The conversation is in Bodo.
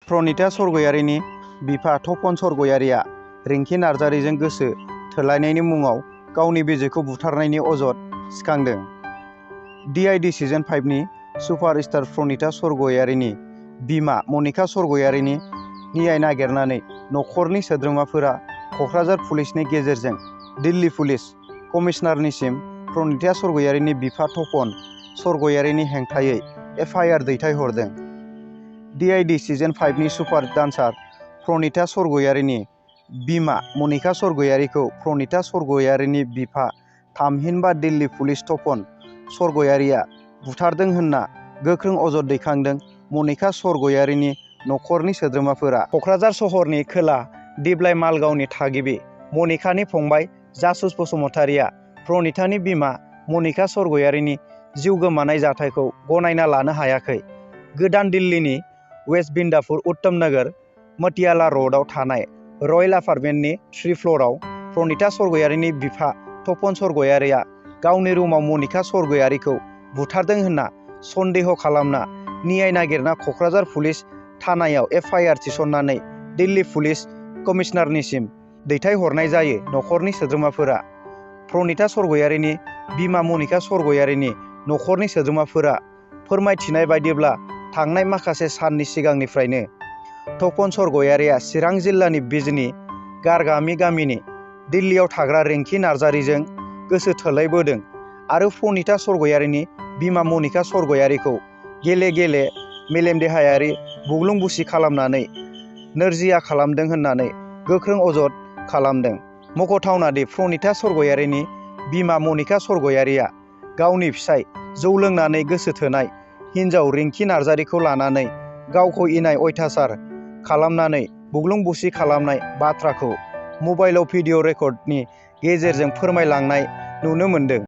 प्रनिता सरगयारिनि बिफा तपन सरगयारिया रिंकि नार्जारिजों गोसो थोलायनायनि मुङाव गावनि बिजिखौ बुथारनायनि अजद सिखांदों। DID सिजन 5नि सुपारस्टार प्रनिता सरगयारिनि बिमा मनिका सरगयारिनि न्याय नागिरनानै नखरनि सोद्रोमाफोरा कक्राझार पुलिसनि गेजेरजों दिल्ली पुलिस कमिशनारनिसिम प्रनिता सरगयारिनि बिफा तपन सरगयारिनि हेंथायै FIR दैथायहरदों। DID सिजन 5नि सुपार डान्सार प्रनिता सरगयारिनि बिमा मनिका सरगयारिखौ प्रनिता सरगयारिनि बिफा थामहिनबा दिल्ली पुलिस तपन सरगयारिया बुथारदों होनना गोख्रों अजद दैखांदों मनिका सरगयारिनि नखरनि सोद्रोमाफोरा। कक्राझार सहरनि खोला दिप्लाय मालगावनि थागिबि मनिकानि फंबाय जासुस बसुमतारिया प्रनितानि बिमा मनिका सरगयारिनि जिउ गोमानाय जाथायखौ गनायना लानो हायाखै। गोदान दिल्लीनि वेस्ट बिन्दापुर उत्तम नगर मटियाला र'डआव थानाय रयेल एपार्टमेन्टनि 3 फ्ल'रआव प्रनिता सरगयारिनि बिफा तपन सरगयारिया गावनि रुमाव मनिका सरगयारिखौ बुथारदों होनना सन्देह खालामना न्याय नागिरना कक्राझार पुलिस थानायाव FIR थिसननानै दिल्ली पुलिस कमिशनारनिसिम दैथायहरनाय जायो। नखरनि सोद्रोमाफोरा प्रनिता सरगयारिनि बिमा मनिका सरगयारिनि नखरनि सोद्रोमाफोरा फोरमायथिनाय बायदिब्ला थांनाय माखासे साननि सिगांनिफ्रायनो तपन सरगयारिया चिरां जिल्लानि बिजनी गारगामि गामिनि दिल्लीयाव थाग्रा रिंकि नार्जारिजों गोसो थोलायबोदों आरो प्रनिता सरगयारिनि बिमा मनिका सरगयारिखौ गेले गेले मेलेम देहायारि बुग्लुं बुसि खालामनानै नोरजिया खालामदों होननानै गोख्रों अजद खालामदों। मख'थावनादि प्रनिता सरगयारिनि बिमा मनिका सरगयारिया गावनि फिसाय जौ लोंनानै गोसो थोनाय हिन्जाव रिंकि नार्जारिखौ लानानै गावखौ इनाय अयथासार खालामनानै बुग्लुं बुसि खालामनाय बाथ्राखौ मबाइलाव भिडिअ रेकर्डनि गेजेरजों फोरमायलांनाय नुनो मोन्दों।